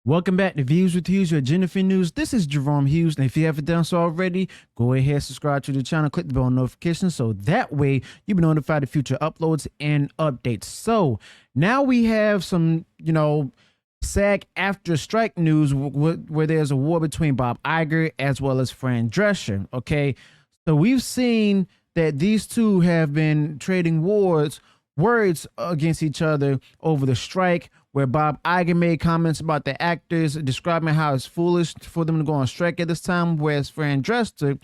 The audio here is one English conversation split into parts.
Welcome back to Views with Hughes, your Jennifer News. This is Jerome Hughes, and if you haven't done so already, go ahead, subscribe to the channel, click the bell notification, so that way you'll be notified of future uploads and updates. So now we have some, SAG-AFTRA strike news where there's a war between Bob Iger as well as Fran Drescher. Okay, so we've seen that these two have been trading words against each other over the strike, where Bob Iger made comments about the actors, describing how it's foolish for them to go on strike at this time, whereas Fran Drescher,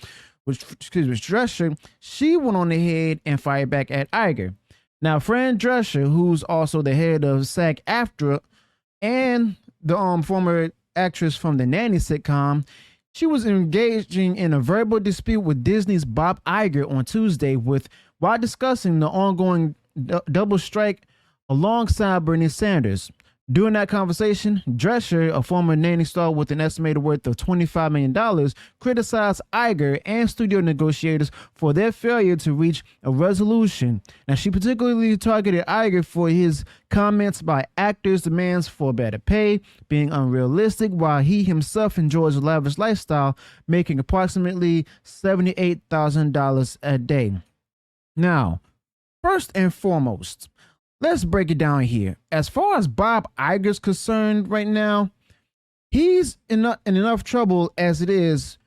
she went on ahead and fired back at Iger. Now, Fran Drescher, who's also the head of SAG-AFTRA and the former actress from the Nanny sitcom, she was engaging in a verbal dispute with Disney's Bob Iger on Tuesday while discussing the ongoing double strike alongside Bernie Sanders. During that conversation, Drescher, a former Nanny star with an estimated worth of $25 million, criticized Iger and studio negotiators for their failure to reach a resolution. Now, she particularly targeted Iger for his comments about actors' demands for better pay being unrealistic, while he himself enjoys a lavish lifestyle, making approximately $78,000 a day. Now, first and foremost, let's break it down here. As far as Bob Iger's concerned right now, he's in enough trouble as it is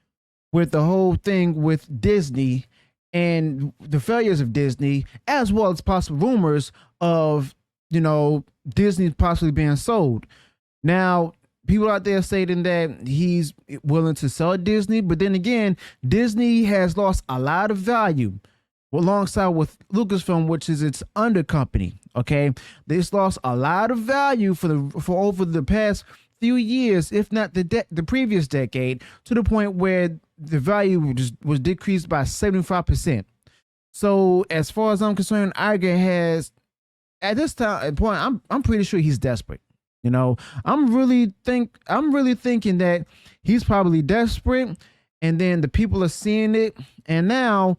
with the whole thing with Disney and the failures of Disney, as well as possible rumors of, Disney possibly being sold. Now, people out there stating that he's willing to sell Disney, but then again, Disney has lost a lot of value alongside with Lucasfiilm, which is its under company. Okay, this lost a lot of value for over the past few years, if not the previous decade, to the point where the value was decreased by 75%. So as far as I'm concerned, Iger has at this point, I'm pretty sure he's desperate. I'm really thinking that he's probably desperate, and then the people are seeing it, and now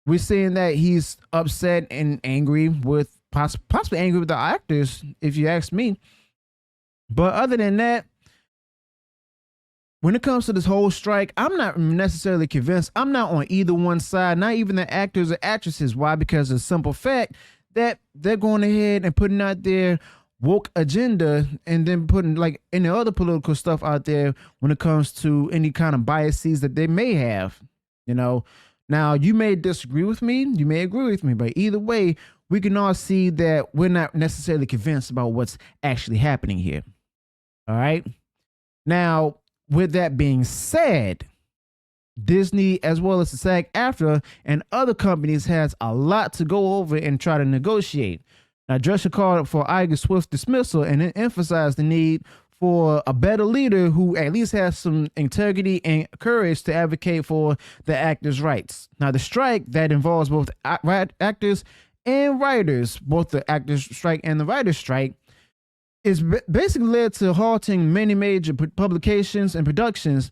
we're seeing that he's upset and angry with possibly angry with the actors, if you ask me. But other than that, when it comes to this whole strike, I'm not necessarily convinced. I'm not on either one side, not even the actors or actresses. Why? Because of the simple fact that they're going ahead and putting out their woke agenda and then putting like any other political stuff out there when it comes to any kind of biases that they may have. Now, you may disagree with me, you may agree with me, but either way, we can all see that we're not necessarily convinced about what's actually happening here. All right. Now, with that being said, Disney, as well as the SAG-AFTRA and other companies, has a lot to go over and try to negotiate. Now, Drescher called for Iger's swift dismissal and emphasized the need for a better leader who at least has some integrity and courage to advocate for the actors' rights. Now, the strike that involves both actors and writers, both the actors' strike and the writers' strike, is basically led to halting many major publications and productions,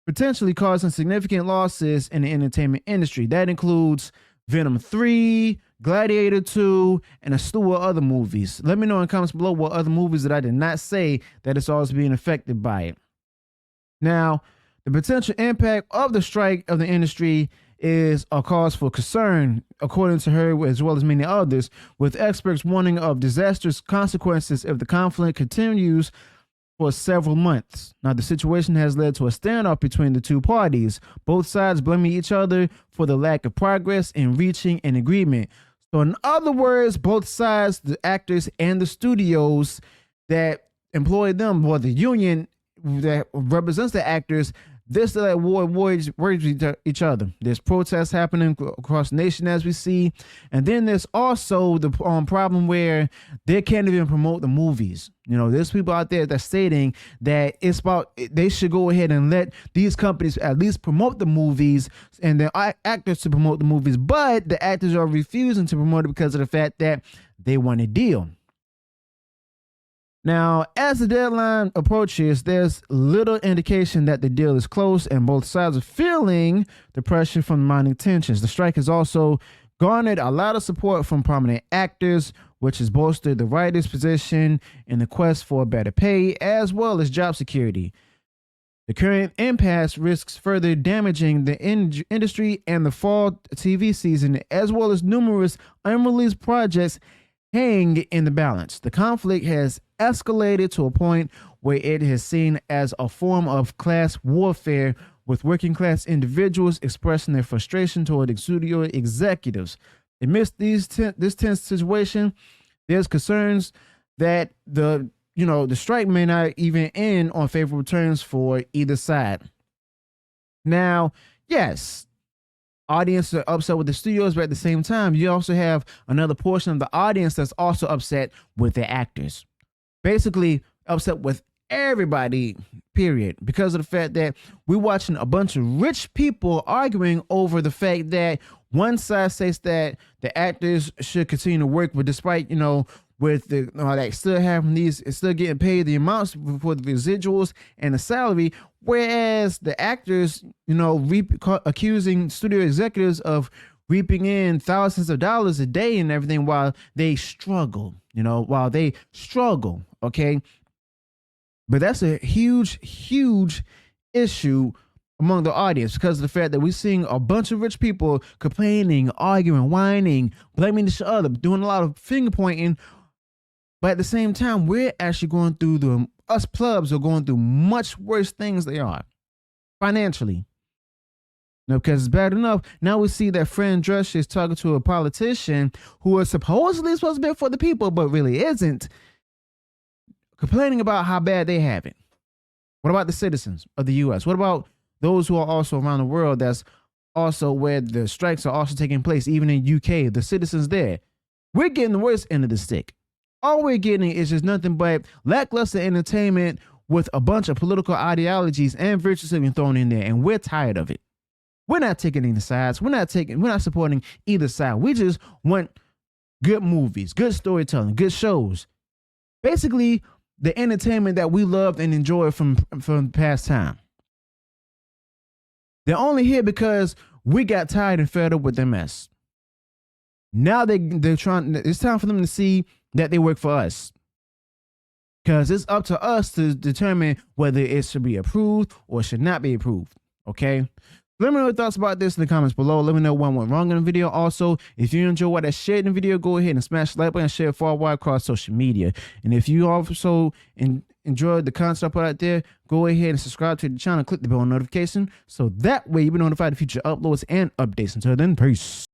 potentially causing significant losses in the entertainment industry. That includes Venom 3, Gladiator 2, and a slew of other movies. Let me know in the comments below what other movies that I did not say that it's also being affected by it. Now, the potential impact of the strike of the industry is a cause for concern, according to her, as well as many others, with experts warning of disastrous consequences if the conflict continues for several months. Now, the situation has led to a standoff between the two parties, both sides blaming each other for the lack of progress in reaching an agreement. So in other words, both sides, the actors and the studios that employ them, or the union that represents the actors, this that war wage each other. There's protests happening across the nation, as we see, and then there's also the problem where they can't even promote the movies. There's people out there that's stating that they should go ahead and let these companies at least promote the movies and the actors to promote the movies, but the actors are refusing to promote it because of the fact that they want a deal. Now, as the deadline approaches, there's little indication that the deal is close, and both sides are feeling the pressure from the mounting tensions. The strike is also garnered a lot of support from prominent actors, which has bolstered the writer's position in the quest for better pay as well as job security. The current impasse risks further damaging the industry and the fall TV season, as well as numerous unreleased projects hang in the balance. The conflict has escalated to a point where it is seen as a form of class warfare, with working class individuals expressing their frustration toward the studio executives. Amidst this tense situation, there's concerns that the strike may not even end on favorable terms for either side. Now, yes, audience are upset with the studios, but at the same time, you also have another portion of the audience that's also upset with the actors. Basically, upset with everybody, period, because of the fact that we're watching a bunch of rich people arguing over the fact that one side says that the actors should continue to work, but despite, with the like still having these, still getting paid the amounts for the residuals and the salary, whereas the actors, accusing studio executives of reaping in thousands of dollars a day and everything while they struggle, okay? But that's a huge, huge issue among the audience because of the fact that we're seeing a bunch of rich people complaining, arguing, whining, blaming each other, doing a lot of finger pointing. But at the same time, we're actually going through us plebs are going through much worse things they are financially. Because it's bad enough. Now we see that friend Drescher is talking to a politician who is supposedly supposed to be for the people, but really isn't, complaining about how bad they have it. What about the citizens of the U.S.? What about those who are also around the world that's also where the strikes are also taking place, even in UK, the citizens there? We're getting the worst end of the stick. All we're getting is just nothing but lackluster entertainment with a bunch of political ideologies and virtues being thrown in there, and we're tired of it. We're not taking any sides. We're not supporting either side. We just want good movies, good storytelling, good shows. Basically, the entertainment that we loved and enjoyed from past time. They're only here because we got tired and fed up with their mess. Now they're trying. It's time for them to see that they work for us, because it's up to us to determine whether it should be approved or should not be approved. Okay. Let me know your thoughts about this in the comments below. Let me know what went wrong in the video. Also, if you enjoyed what I shared in the video, go ahead and smash the like button and share it far wide across social media. And if you also enjoyed the content I put out there, go ahead and subscribe to the channel. Click the bell notification so that way you'll be notified of future uploads and updates. Until then, peace.